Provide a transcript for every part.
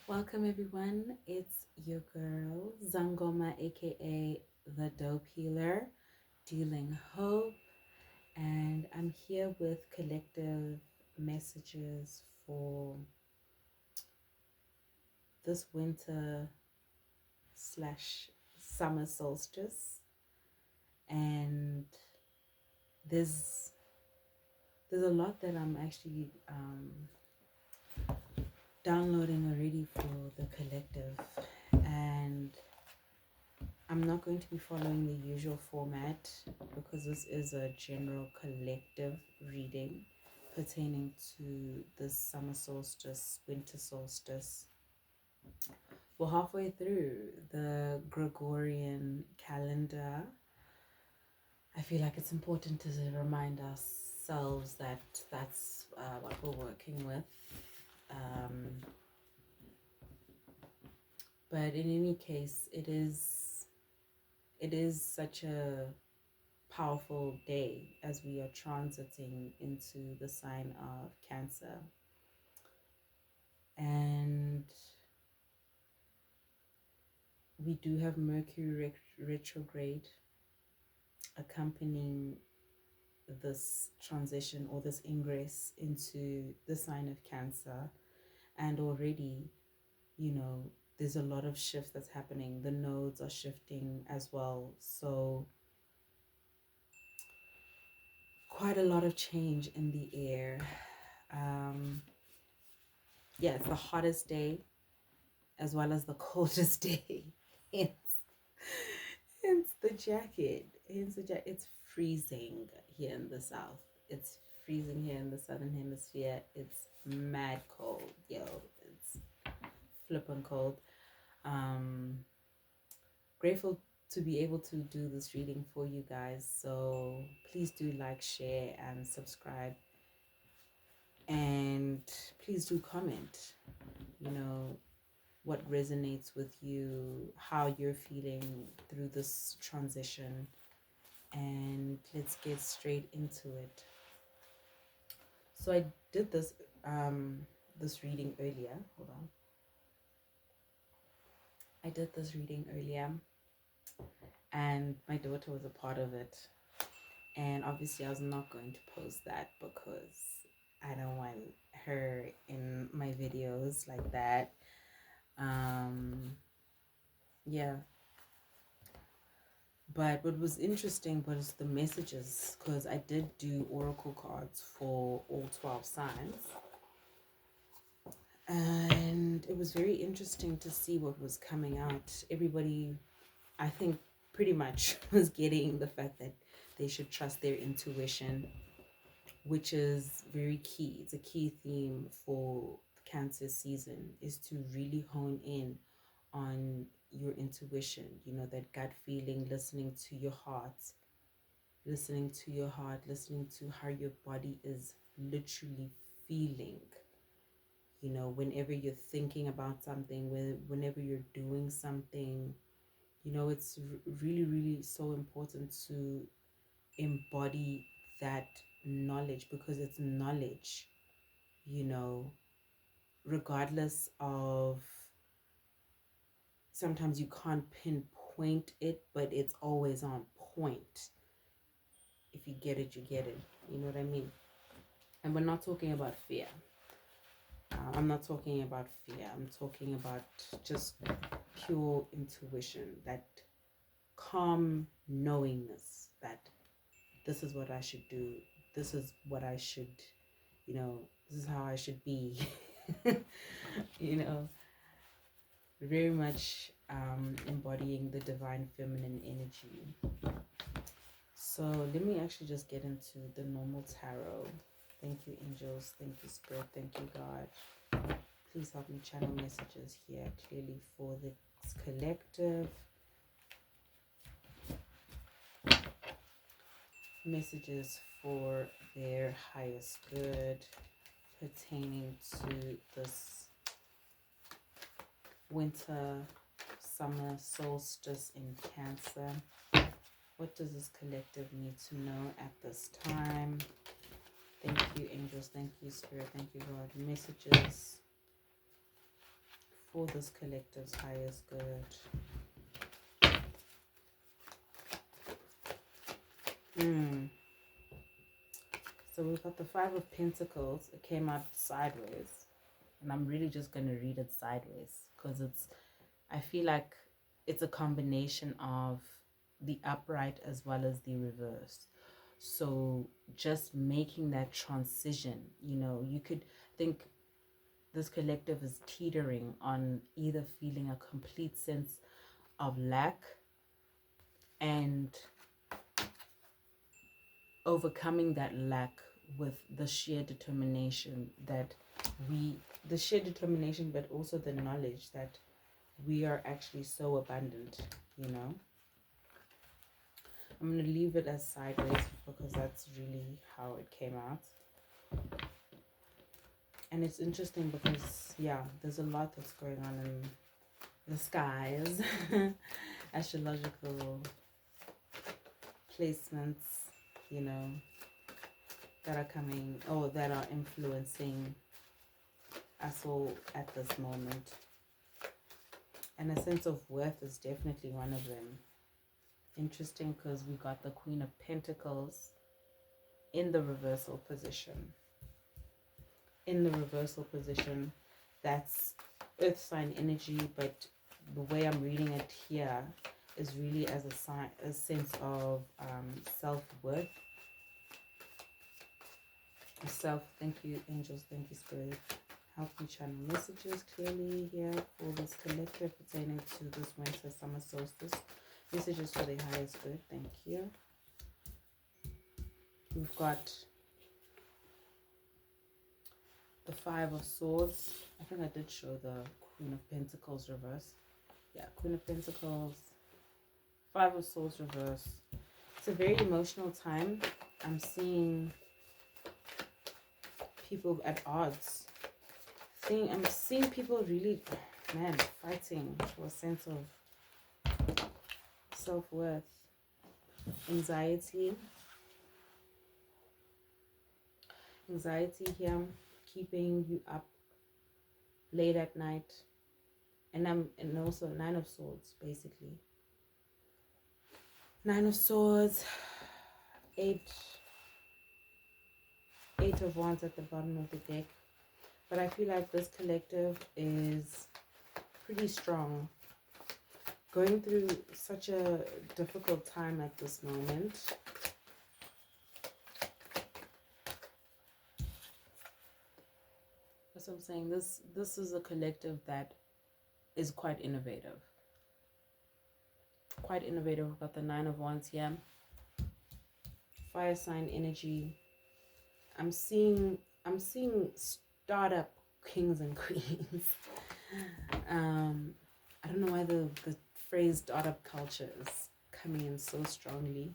Welcome everyone, it's your girl Zangoma aka the Dope Healer, dealing hope, and I'm here with collective messages for this winter slash summer solstice. And there's there's a lot that I'm actually downloading already for the collective, and I'm not going to be following the usual format because this is a general collective reading pertaining to the summer solstice, winter solstice. We're halfway through the Gregorian calendar. I feel like it's important to remind ourselves that that's what we're working with. But in any case, it is such a powerful day as we are transiting into the sign of Cancer. And we do have Mercury retrograde accompanying this transition or this ingress into the sign of Cancer. And already, there's a lot of shift that's happening. The nodes are shifting as well. So quite a lot of change in the air. Yeah, it's the hottest day as well as the coldest day. Hence the jacket. It's freezing here in the south. It's freezing here in the southern hemisphere. It's mad cold, yo. It's flippin' cold. Grateful to be able to do this reading for you guys. So please do like, share, and subscribe. And please do comment, what resonates with you, how you're feeling through this transition, and let's get straight into it. So I did this reading earlier. Hold on. I did this reading earlier, and my daughter was a part of it. And obviously, I was not going to post that because I don't want her in my videos like that. Yeah. But what was interesting was the messages, because I did do oracle cards for all 12 signs. And it was very interesting to see what was coming out. Everybody, I think, pretty much was getting the fact that they should trust their intuition, which is very key. It's a key theme for Cancer season, is to really hone in on your intuition, that gut feeling, listening to your heart, listening to how your body is literally feeling. Whenever you're thinking about something, whenever you're doing something, it's really, really so important to embody that knowledge, because it's knowledge, regardless of, sometimes you can't pinpoint it, but it's always on point. If you get it, you get it. You know what I mean? And we're not talking about fear. I'm not talking about fear. I'm talking about just pure intuition, that calm knowingness that this is what I should do. This is what I should, this is how I should be. Very much embodying the divine feminine energy. So let me actually just get into the normal tarot. Thank you, angels. Thank you, spirit. Thank you, God. Please help me channel messages here clearly for this collective. Messages for their highest good pertaining to this winter, summer solstice in Cancer. What does this collective need to know at this time? Thank you, angels. Thank you, spirit. Thank you, God. Messages for this collective's highest good. So we've got the Five of Pentacles. It came out sideways. And I'm really just going to read it sideways. Because I feel like it's a combination of the upright as well as the reverse. So just making that transition, you know, you could think this collective is teetering on either feeling a complete sense of lack and overcoming that lack with the sheer determination but also the knowledge that we are actually so abundant, you know. I'm going to leave it as sideways because that's really how it came out. And it's interesting because, yeah, there's a lot that's going on in the skies. Astrological placements, you know, that are coming, or that are influencing us all at this moment. And a sense of worth is definitely one of them. Interesting because we got the Queen of Pentacles in the reversal position. In the reversal position, that's earth sign energy, but the way I'm reading it here is really as a sense of self-worth. Thank you, angels, thank you, spirit. Help me channel messages clearly here for this collective pertaining to this winter summer solstice. Messages for the highest good. Thank you. We've got the Five of Swords. I think I did show the Queen of Pentacles reverse. Yeah, Queen of Pentacles, Five of Swords reverse. It's a very emotional time. I'm seeing people at odds. I'm seeing people really, man, fighting for a sense of self-worth. Anxiety here, keeping you up late at night. And also Nine of Swords, basically. Nine of Swords, Eight of Wands at the bottom of the deck. But I feel like this collective is pretty strong. Going through such a difficult time at this moment. That's what I'm saying. This is a collective that is quite innovative. Quite innovative. We've got the Nine of Wands here. Fire sign energy. I'm seeing startup kings and queens. I don't know why the phrase startup culture is coming in so strongly.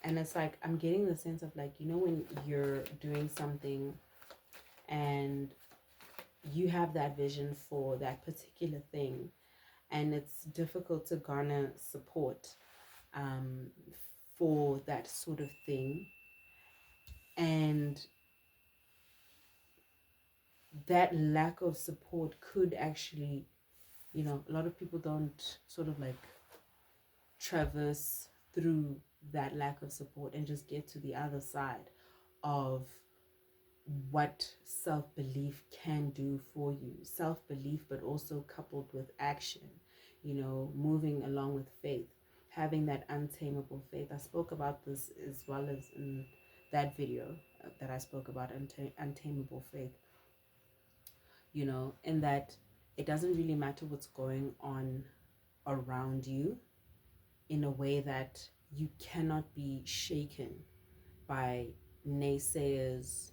And it's like, I'm getting the sense of like, you know, when you're doing something and you have that vision for that particular thing and it's difficult to garner support for that sort of thing. And that lack of support could actually, you know, a lot of people don't sort of like traverse through that lack of support and just get to the other side of what self-belief can do for you. Self-belief, but also coupled with action, you know, moving along with faith, having that untamable faith. I spoke about this as well as in that video that I spoke about, untamable faith, you know, in that it doesn't really matter what's going on around you, in a way that you cannot be shaken by naysayers,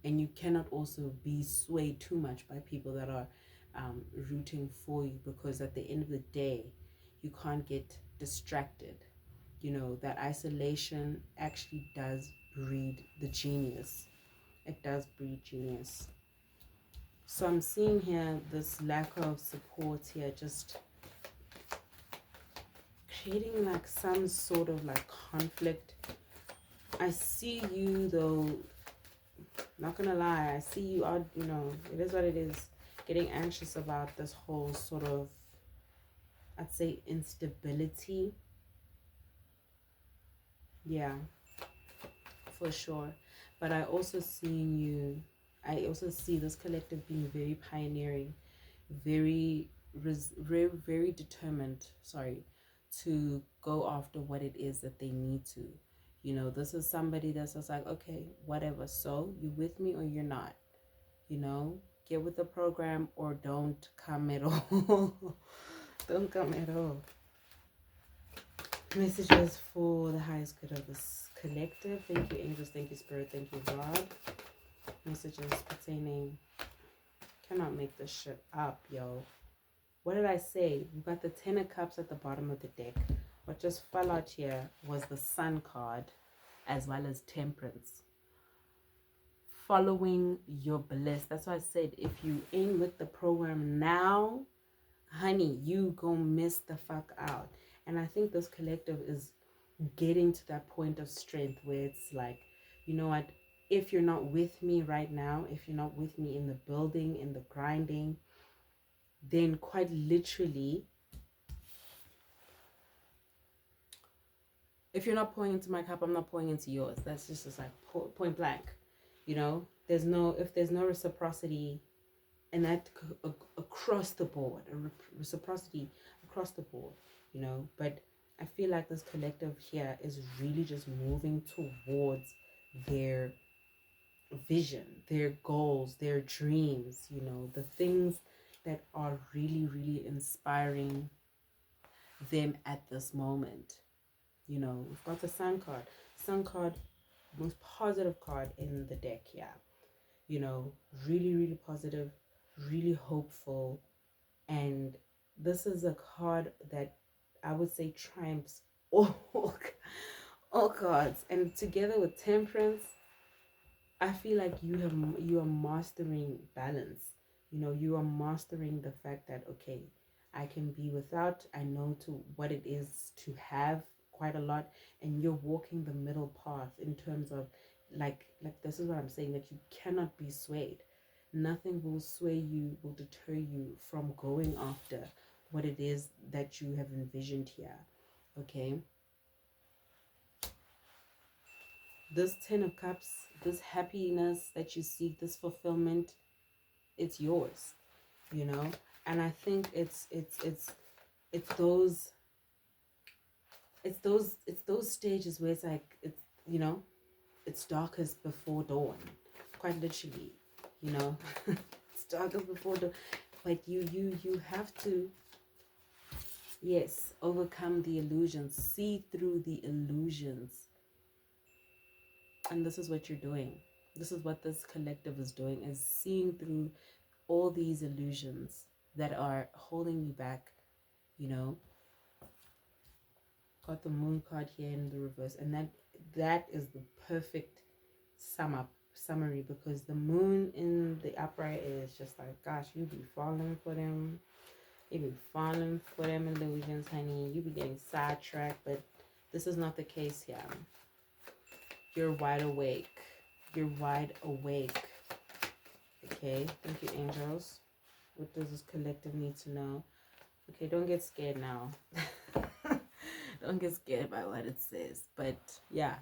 and you cannot also be swayed too much by people that are rooting for you, because at the end of the day, you can't get distracted. You know, that isolation actually does breed the genius. It does breed genius. So I'm seeing here this lack of support here, just creating like some sort of like conflict. I see you though, not gonna lie, I see you out, you know, it is what it is. getting anxious about this whole sort of, I'd say, instability. Yeah, for sure. But I also I also see this collective being very pioneering, very determined, sorry, to go after what it is that they need to. This is somebody that's just like, okay, whatever. So you with me or you're not? Get with the program or don't come at all. Don't come at all. Messages for the highest good of this collective. Thank you, angels. Thank you, spirit. Thank you, God. Messages pertaining. Cannot make this shit up, yo. What did I say? We got the Ten of Cups at the bottom of the deck. What just fell out here was the Sun card, as well as Temperance. Following your bliss. That's why I said, if you ain't with the program now, honey, you gonna miss the fuck out. And I think this collective is getting to that point of strength where it's like, you know what, if you're not with me right now, if you're not with me in the building, in the grinding, then quite literally, if you're not pouring into my cup, I'm not pouring into yours. That's just like point blank. If there's no reciprocity, and that across the board, reciprocity across the board, but I feel like this collective here is really just moving towards their vision, their goals, their dreams, the things that are really, really inspiring them at this moment. We've got the Sun card. Sun card, most positive card in the deck, yeah. Really, really positive, really hopeful. And this is a card that I would say triumphs all cards. And together with Temperance, I feel like you are mastering balance. You are mastering the fact that, okay, I can be without. I know what it is to have quite a lot, and you're walking the middle path in terms of like this is what I'm saying, that you cannot be swayed. Nothing will sway you, will deter you from going after what it is that you have envisioned here. Okay. This Ten of Cups, this happiness that you seek, this fulfillment, it's yours, and I think it's those stages where it's like, it's darkest before dawn, quite literally, it's darkest before dawn, but you have to, yes, overcome the illusions, see through the illusions. And this is what you're doing. This is what this collective is doing, is seeing through all these illusions that are holding you back. Got the Moon card here in the reverse, and that is the perfect summary, because the Moon in the upright is just like, gosh, you be falling for them. You be falling for them illusions, honey. You be getting sidetracked, but this is not the case here. You're wide awake. You're wide awake. Okay, thank you, angels. What does this collective need to know? Okay, don't get scared now. Don't get scared by what it says. But yeah,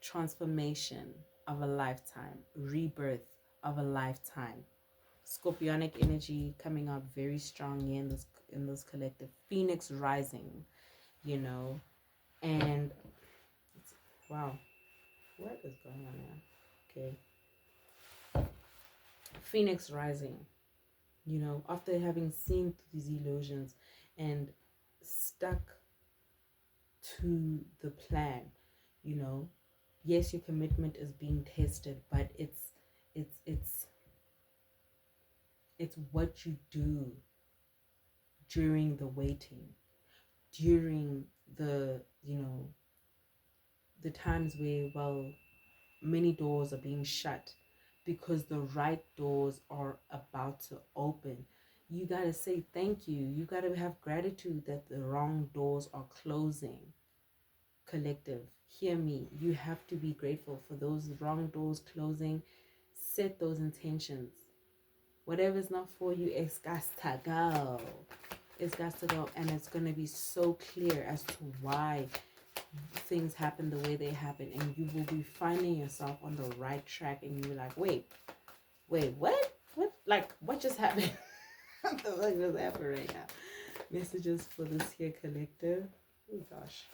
transformation of a lifetime, rebirth of a lifetime. Scorpionic energy coming out very strongly in this collective. Phoenix rising, and wow, what is going on here? Okay, Phoenix rising, after having seen these illusions and stuck to the plan, yes, your commitment is being tested, but it's what you do during the waiting, during the the times where, well, many doors are being shut because the right doors are about to open. You got to say thank you. You got to have gratitude that the wrong doors are closing. Collective, hear me. You have to be grateful for those wrong doors closing. Set those intentions. Whatever's not for you, it's got to go. It's got to go. And it's going to be so clear as to why things happen the way they happen. And you will be finding yourself on the right track. And you're like, wait, what? What? Like, what just happened? What the fuck just happened right now? Messages for this here collective. Oh, gosh.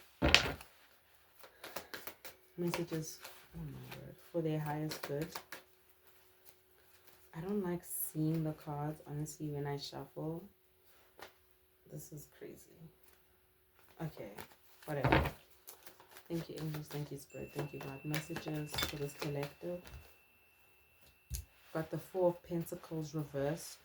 Messages, oh my word, for their highest good. I don't like seeing the cards, honestly, when I shuffle. This is crazy. Okay, whatever. Thank you, angels. Thank you, spirit. Thank you, God. Messages for this collective. Got the Four of Pentacles reversed.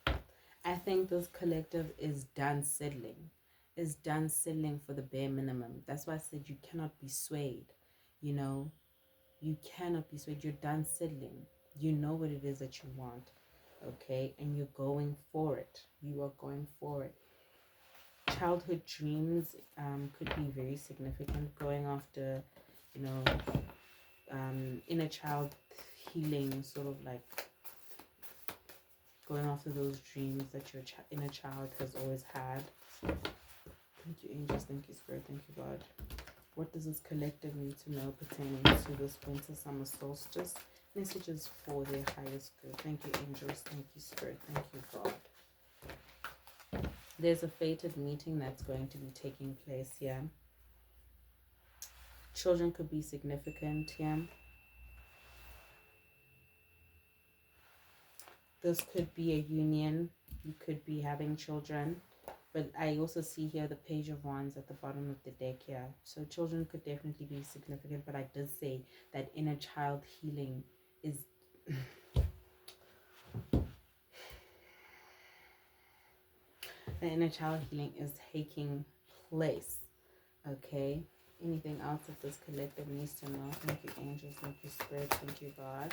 I think this collective is done settling. Is done settling for the bare minimum. That's why I said you cannot be swayed. You know, you cannot be swayed. You're done settling. You know what it is that you want. Okay, and you're going for it. You are going for it. Childhood dreams could be very significant. Going after, you know, inner child healing, sort of like going after those dreams that your inner child has always had. Thank you, angels. Thank you, spirit. Thank you, God. What does this collective need to know pertaining to this winter summer solstice? Messages for their highest good. Thank you, angels. Thank you, spirit. Thank you, God. There's a fated meeting that's going to be taking place here. Children could be significant here. This could be a union. You could be having children. But I also see here the Page of Wands at the bottom of the deck here. So children could definitely be significant. But I did say that inner child healing is... the inner child healing is taking place. Okay? Anything else that this collective needs to know? Thank you, angels. Thank you, spirit. Thank you, God.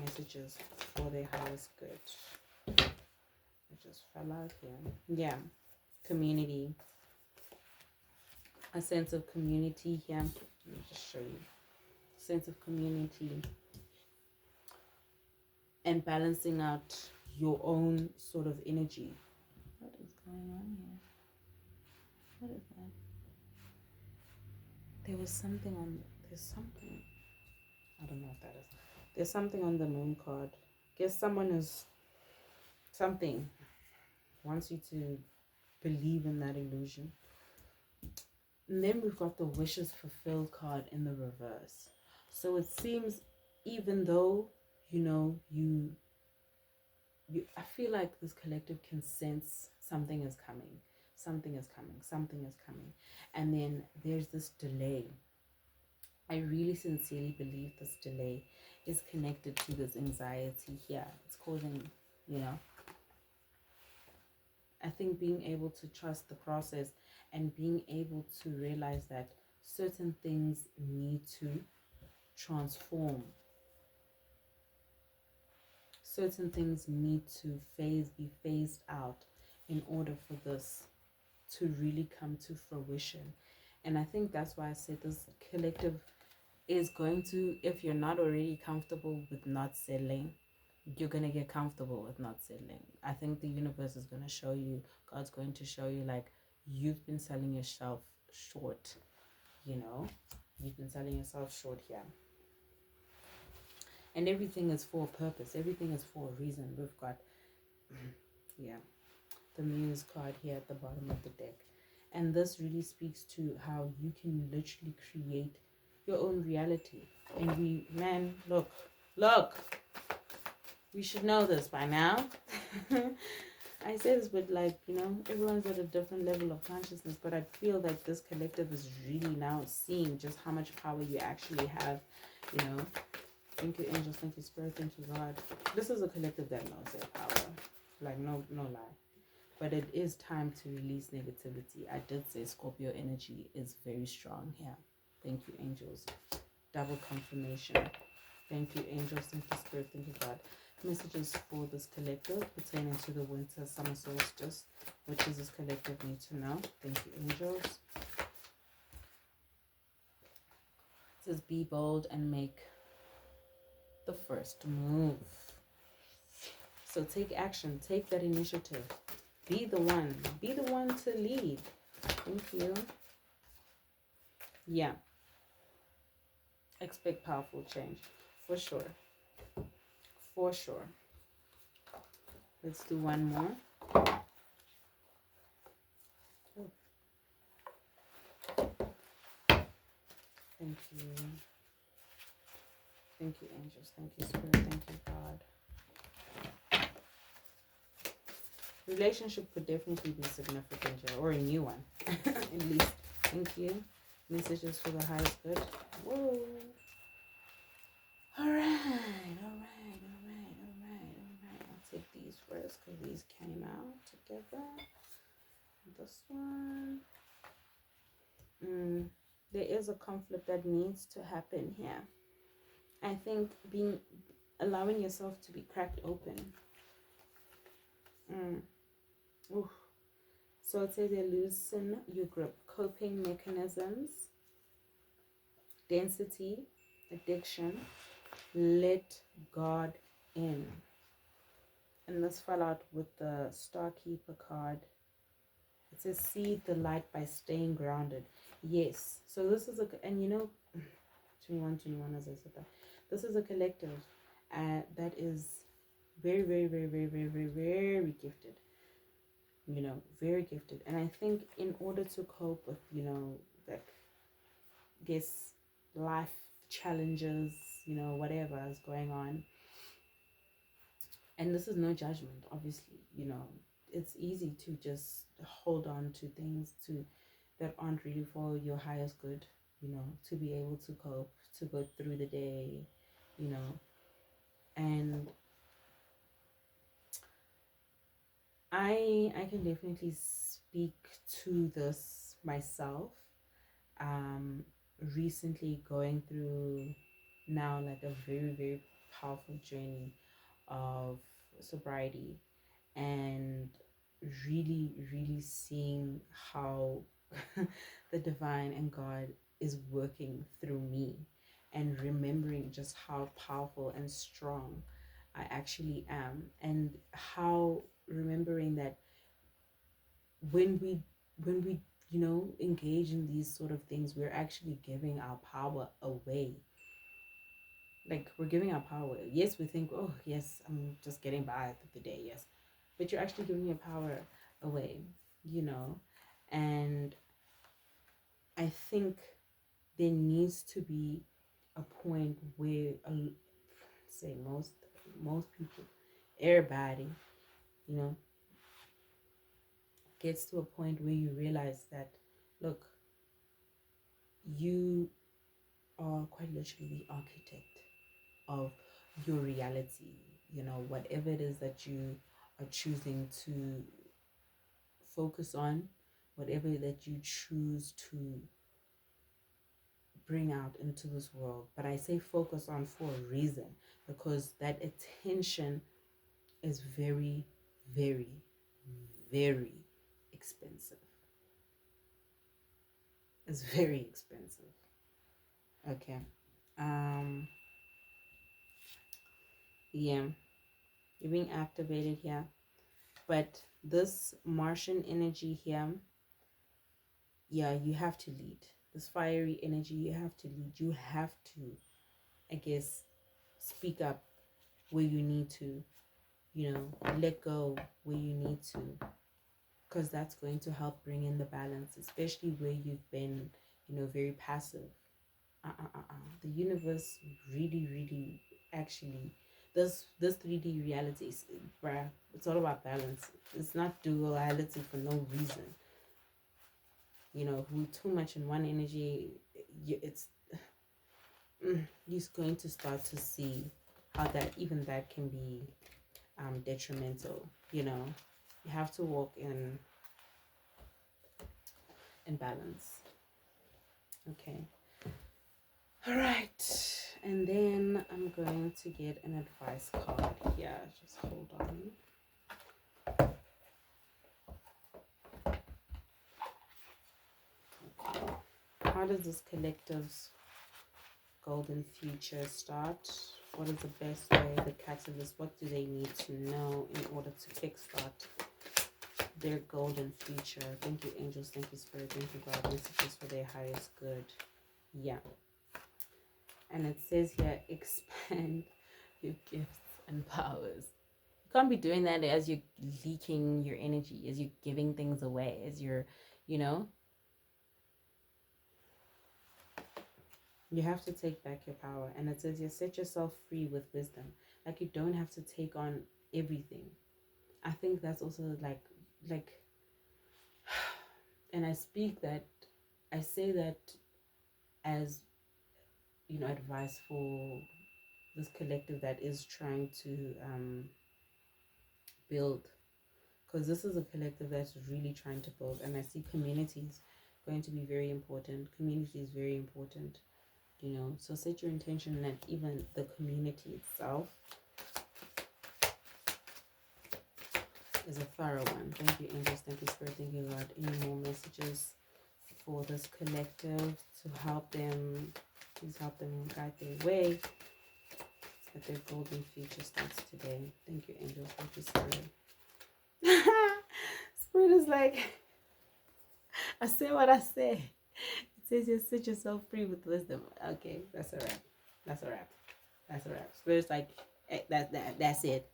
Messages for their highest good. It just fell out here. Yeah. Community. A sense of community here. Let me just show you. Sense of community. And balancing out your own sort of energy. What is going on here? What is that? There was something on... There's something... I don't know what that is. There's something on the moon card. Guess someone is... Something wants you to believe in that illusion. And then we've got the wishes fulfilled card in the reverse. So it seems, even though, you know, I feel like this collective can sense something is coming. Something is coming. Something is coming. And then there's this delay. I really sincerely believe this delay is connected to this anxiety here. It's causing, you know, I think being able to trust the process and being able to realize that certain things need to transform. Certain things need to be phased out in order for this to really come to fruition. And I think that's why I said this collective is going to, if you're not already comfortable with not settling, you're going to get comfortable with not settling. I think the universe is going to show you, God's going to show you, like, you've been selling yourself short, you know, you've been selling yourself short here. And everything is for a purpose. Everything is for a reason. We've got, yeah, the Muse card here at the bottom of the deck. And this really speaks to how you can literally create your own reality. And look, we should know this by now. I say this, but like, you know, everyone's at a different level of consciousness, but I feel like this collective is really now seeing just how much power you actually have, you know. Thank you, angels. Thank you, spirit. Thank you, God. This is a collective that knows their power. Like, no lie. But it is time to release negativity. I did say Scorpio energy is very strong here. Thank you, angels. Double confirmation. Thank you, angels. Thank you, spirit. Thank you, God. Messages for this collective pertaining to the winter summer solstice. What does this collective need to know? Thank you, angels. It says be bold and make the first move. So take action. Take that initiative. Be the one. Be the one to lead. Thank you. Yeah. Expect powerful change. For sure. For sure. Let's do one more. Thank you. Thank you, angels. Thank you, Spirit. Thank you, God. Relationship could definitely be significant here, or a new one, at least. Thank you. Messages for the highest good. Whoa. All right. I'll take these first because these came out together. This one. There is a conflict that needs to happen here. I think allowing yourself to be cracked open. Oof. So it says loosen your grip. Coping mechanisms, density, addiction, let God in. And this fell out with the Starkeeper card. It says see the light by staying grounded. Yes. So this is and you know, 21, as I said that. This is a collective that is very, very, very, very, very, very, very gifted. You know, very gifted. And I think in order to cope with, you know, like, guess, life challenges, you know, whatever is going on. And this is no judgment, obviously, you know. It's easy to just hold on to things that aren't really for your highest good, you know, to be able to cope, to go through the day, you know. And I can definitely speak to this myself. Recently going through now like a very, very powerful journey of sobriety, and really, really seeing how the divine and God is working through me, and remembering just how powerful and strong I actually am, and how remembering that when we you know, engage in these sort of things, we're actually giving our power away. Like, we're giving our power. Yes, we think, oh yes, I'm just getting by through the day, yes, but you're actually giving your power away, you know. And I think there needs to be a point where say most people, everybody, you know, gets to a point where you realize that, look, you are quite literally the architect of your reality. You know, whatever it is that you are choosing to focus on, whatever that you choose to bring out into this world. But I say focus on for a reason, because that attention is very, very, very expensive. It's very expensive. Okay. Yeah, you're being activated here, but this Martian energy here, yeah, you have to lead. This fiery energy, you have to lead. You have to, I guess, speak up where you need to, you know, let go where you need to, because that's going to help bring in the balance, especially where you've been, you know, very passive. The universe really, really, actually, this 3D reality, bruh, it's all about balance. It's not duality for no reason. You know, if we're too much in one energy, it's you're going to start to see how that can be detrimental. You know, you have to walk in balance. Okay. All right, and then I'm going to get an advice card here. Just hold on. How does this collective's golden future start? What is the best way? The catalyst. What do they need to know in order to kickstart their golden future? Thank you, angels. Thank you, spirit. Thank you, God. Messages for their highest good. Yeah. And it says here, expand your gifts and powers. You can't be doing that as you're leaking your energy, as you're giving things away, as you're, you know, you have to take back your power. And it says you set yourself free with wisdom. Like, you don't have to take on everything. I think that's also like, and I say that as, you know, advice for this collective that is trying to build, because this is a collective that's really trying to build, and I see communities going to be very important. Community is very important, you know, so set your intention that even the community itself is a thorough one. Thank you, angels. Thank you, spirit. Thank you, God. Any more messages for this collective to help them? Please help them guide their way, that their golden future starts today. Thank you, angels. Thank you, spirit. Spirit is like, I say what I say. It says you set yourself free with wisdom. Okay, that's a wrap. That's a wrap. That's a wrap. Spirit's like, that's it.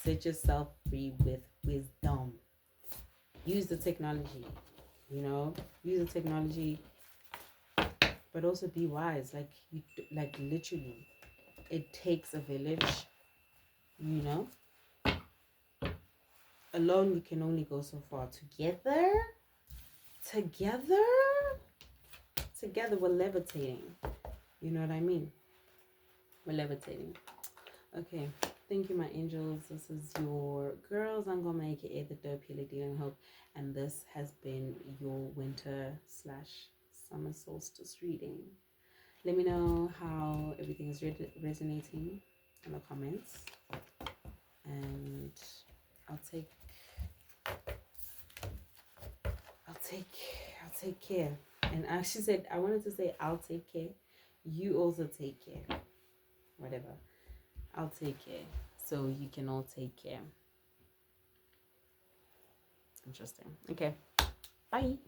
Set yourself free with wisdom. Use the technology, you know. Use the technology, but also be wise. Like literally, it takes a village, you know. Alone, you can only go so far. Together, we're levitating. You know what I mean? We're levitating. Okay. Thank you, my angels. This is your girl Zangoma, aka the Dope Healer Dealing Hope, and this has been your winter/summer solstice reading. Let me know how everything is resonating in the comments, and I'll take care. And I actually said, I wanted to say I'll take care. You also take care. Whatever. I'll take care. So you can all take care. Interesting. Okay. Bye.